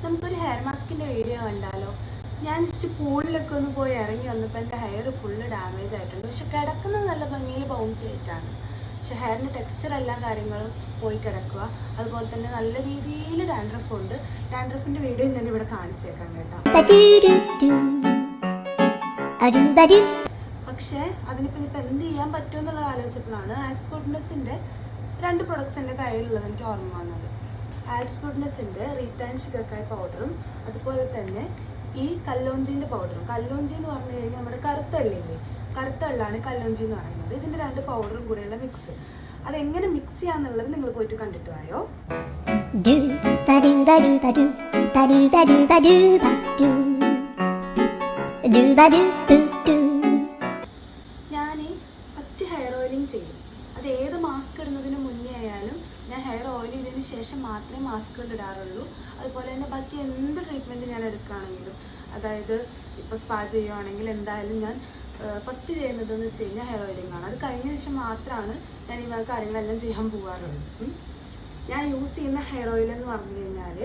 നമുക്കൊരു hair മാസ്കിൻ്റെ video കണ്ടാലോ? ഞാൻ ജസ്റ്റ് പൂളിലൊക്കെ ഒന്ന് പോയി ഇറങ്ങി വന്നപ്പോൾ എൻ്റെ ഹെയർ ഫുള്ള് ഡാമേജ് ആയിട്ടുണ്ട്. പക്ഷെ കിടക്കുന്നത് നല്ല ഭംഗിയിൽ ബൗൺസ് ചെയ്തിട്ടാണ്. പക്ഷെ ഹെയറിൻ്റെ ടെക്സ്ചർ എല്ലാ കാര്യങ്ങളും പോയി കിടക്കുക. അതുപോലെ തന്നെ നല്ല രീതിയിൽ ഡാൻഡ്രഫ് ഉണ്ട്. ഡാൻഡ്രഫിൻ്റെ വീഡിയോ ഞാൻ ഇവിടെ കാണിച്ചേക്കാം കേട്ടോ. പക്ഷേ അതിനിപ്പോൾ എന്ത് ചെയ്യാൻ പറ്റുമെന്നുള്ളത് ആലോചിച്ചപ്പോഴാണ് ആക്സ് ഗുഡ്നെസ്സിൻ്റെ 2 പ്രൊഡക്ട്സ് എൻ്റെ കയ്യിലുള്ളത് എനിക്ക് ഓർമ്മ വന്നത്. ആക്സ് ഗുഡ്നെസ്സിൻ്റെ റീത്താൻ ശികക്കായ് പൗഡറും അതുപോലെ തന്നെ ഈ കല്ലോഞ്ചിൻ്റെ പൗഡറും. കല്ലോഞ്ചി എന്ന് പറഞ്ഞു കഴിഞ്ഞാൽ നമ്മുടെ കറുത്ത എള്ളില്ലേ, കറുത്ത എള്ളാണ് കല്ലോഞ്ചി എന്ന് പറയുന്നത്. ഇതിൻ്റെ 2 പൗഡറും കൂടെയുള്ള മിക്സ്. അതെങ്ങനെ മിക്സ് ചെയ്യാന്നുള്ളത് നിങ്ങൾ പോയിട്ട് കണ്ടിട്ട് വായോ. ഞാൻ ഫസ്റ്റ് ഹെയർ ഓയിലിംഗ് ചെയ്യും. അത് ഏത് മാസ്ക് ഇടുന്നതിന് മുന്നേ ആയാലും ഞാൻ ഹെയർ ഓയിൽ ചെയ്തതിന് ശേഷം മാത്രമേ മാസ്കുകൾ ഇടാറുള്ളൂ. അതുപോലെ തന്നെ ബാക്കി എന്ത് ട്രീറ്റ്മെൻറ്റ് ഞാൻ എടുക്കുകയാണെങ്കിലും, അതായത് ഇപ്പോൾ സ്പാ ചെയ്യുകയാണെങ്കിൽ എന്തായാലും ഞാൻ ഫസ്റ്റ് ചെയ്യുന്നതെന്ന് വെച്ച് കഴിഞ്ഞാൽ ഹെയർ ഓയിലിംഗ് ആണ്. അത് കഴിഞ്ഞ ശേഷം മാത്രമാണ് ഞാൻ ഈ കാര്യങ്ങളെല്ലാം ചെയ്യാൻ പോകാറുള്ളൂ. ഞാൻ യൂസ് ചെയ്യുന്ന ഹെയർ ഓയിൽ എന്ന് പറഞ്ഞു കഴിഞ്ഞാൽ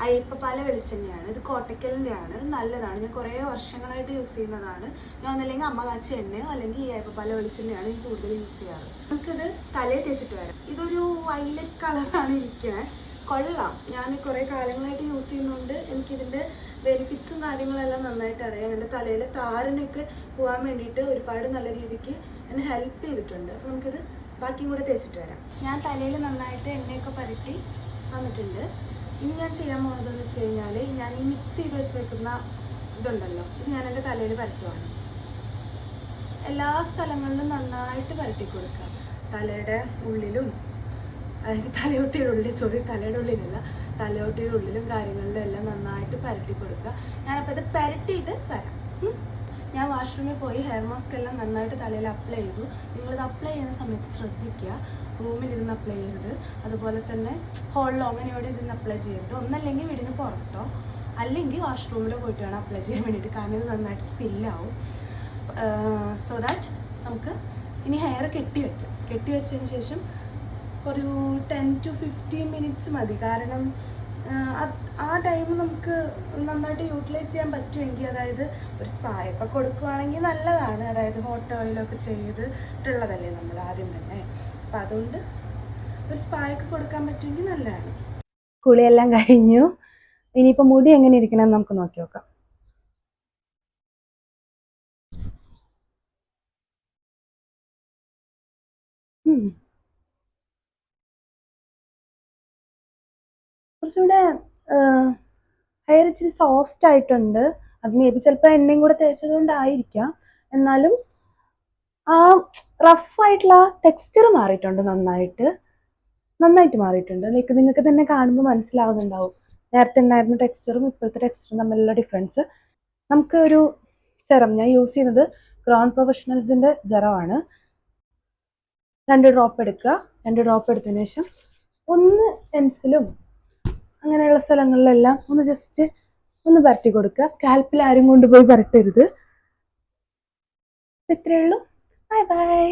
അയ്യപ്പപ്പാല വെളിച്ചെണ്ണയാണ്. ഇത് കോട്ടക്കലിൻ്റെ ആണ്, നല്ലതാണ്. ഞാൻ കുറേ വർഷങ്ങളായിട്ട് യൂസ് ചെയ്യുന്നതാണ്. ഞാൻ ഒന്നല്ലെങ്കിൽ അമ്മ കാച്ച എണ്ണയോ അല്ലെങ്കിൽ ഈ അയ്യപ്പപ്പാല വെളിച്ചെണ്ണയാണ് ഞാൻ കൂടുതൽ യൂസ് ചെയ്യാറ്. നമുക്കിത് തലയിൽ തേച്ചിട്ട് വരാം. ഇതൊരു വയലറ്റ് കളറാണ് ഇരിക്കുന്നത്. കൊള്ളാം. ഞാൻ കുറേ കാലങ്ങളായിട്ട് യൂസ് ചെയ്യുന്നതുകൊണ്ട് എനിക്കിതിൻ്റെ ബെനിഫിറ്റ്സും കാര്യങ്ങളെല്ലാം നന്നായിട്ട് അറിയാം. എൻ്റെ തലയിലെ താരനൊക്കെ പോകാൻ വേണ്ടിയിട്ട് ഒരുപാട് നല്ല രീതിക്ക് എന്നെ ഹെൽപ്പ് ചെയ്തിട്ടുണ്ട്. അപ്പോൾ നമുക്കിത് ബാക്കിയും കൂടെ തേച്ചിട്ട് വരാം. ഞാൻ തലയിൽ നന്നായിട്ട് എണ്ണയൊക്കെ പരട്ടി വന്നിട്ടുണ്ട്. ഇനി ഞാൻ ചെയ്യാൻ പോകുന്നതെന്ന് വെച്ച് കഴിഞ്ഞാൽ, ഞാൻ ഈ മിക്സ് ചെയ്ത് വെച്ചേക്കുന്ന ഇതുണ്ടല്ലോ, ഇത് ഞാൻ എൻ്റെ തലയിൽ പരട്ടുവാണ്. എല്ലാ സ്ഥലങ്ങളിലും നന്നായിട്ട് പരട്ടി കൊടുക്കുക. തലയുടെ ഉള്ളിലും, അതായത് തലയോട്ടിയുടെ ഉള്ളിലല്ല, തലയോട്ടിയുടെ ഉള്ളിലും കാര്യങ്ങളിലും എല്ലാം നന്നായിട്ട് പരട്ടി കൊടുക്കുക. ഞാനപ്പോൾ ഇത് പരട്ടിയിട്ട് വരാം. ഞാൻ വാഷ്റൂമിൽ പോയി ഹെയർ മാസ്ക് എല്ലാം നന്നായിട്ട് തലയിൽ അപ്ലൈ ചെയ്തു. നിങ്ങളിത് അപ്ലൈ ചെയ്യുന്ന സമയത്ത് ശ്രദ്ധിക്കുക, റൂമിലിരുന്ന് അപ്ലൈ ചെയ്യരുത്. അതുപോലെ തന്നെ ഹോളിലോ അങ്ങനെ ഇവിടെ ഇരുന്ന് അപ്ലൈ ചെയ്യരുത്. ഒന്നല്ലെങ്കിൽ വീടിന് പുറത്തോ അല്ലെങ്കിൽ വാഷ്റൂമിലോ പോയിട്ട് വേണം അപ്ലൈ ചെയ്യാൻ വേണ്ടിയിട്ട്. കാരണം ഇത് നന്നായിട്ട് സ്പില്ലാവും. സോ ദാറ്റ് നമുക്ക് ഇനി ഹെയർ കെട്ടി വെച്ചതിന് ശേഷം ഒരു 10 to 15 മിനിറ്റ്സ് മതി. കാരണം ആ ടൈം നമുക്ക് നന്നായിട്ട് യൂട്ടിലൈസ് ചെയ്യാൻ പറ്റുമെങ്കിൽ, അതായത് ഒരു സ്പായൊക്കെ കൊടുക്കുകയാണെങ്കിൽ നല്ലതാണ്. അതായത് ഹോട്ട് ഓയിലൊക്കെ ചെയ്തിട്ടുള്ളതല്ലേ നമ്മൾ ആദ്യം തന്നെ. അപ്പം അതുകൊണ്ട് ഒരു സ്പായൊക്കെ കൊടുക്കാൻ പറ്റുമെങ്കിൽ നല്ലതാണ്. കുളിയെല്ലാം കഴിഞ്ഞു. ഇനിയിപ്പോൾ മുടി എങ്ങനെ ഇരിക്കണമെന്ന് നമുക്ക് നോക്കി നോക്കാം. കുറച്ചുകൂടെ ഹെയർ ഇച്ചിരി സോഫ്റ്റ് ആയിട്ടുണ്ട്. അത് മേ ബി ചിലപ്പോൾ എണ്ണയും കൂടെ തേച്ചത് കൊണ്ടായിരിക്കാം. എന്നാലും ആ റഫായിട്ടുള്ള ടെക്സ്ചർ മാറിയിട്ടുണ്ട്, നന്നായിട്ട് മാറിയിട്ടുണ്ട്. ലൈക്ക് നിങ്ങൾക്ക് തന്നെ കാണുമ്പോൾ മനസ്സിലാവുന്നുണ്ടാവും നേരത്തെ ഉണ്ടായിരുന്ന ടെക്സ്ചറും ഇപ്പോഴത്തെ ടെക്സ്ചറും തമ്മിലുള്ള ഡിഫറൻസ്. നമുക്ക് ഒരു സെറം, ഞാൻ യൂസ് ചെയ്യുന്നത് ക്രൗൺ പ്രൊഫഷണൽസിൻ്റെ ജെറമാണ്. 2 ഡ്രോപ്പ് എടുക്കുക. 2 ഡ്രോപ്പ് എടുത്തതിന് ശേഷം ഒന്ന് പെൻസിലും അങ്ങനെയുള്ള സ്ഥലങ്ങളിലെല്ലാം ഒന്ന് ജസ്റ്റ് ഒന്ന് പരട്ടി കൊടുക്കുക. സ്കാൽപ്പിൽ ആരും കൊണ്ടുപോയി പരട്ടരുത്. ഇത്രയേ ഉള്ളൂ. Bye bye.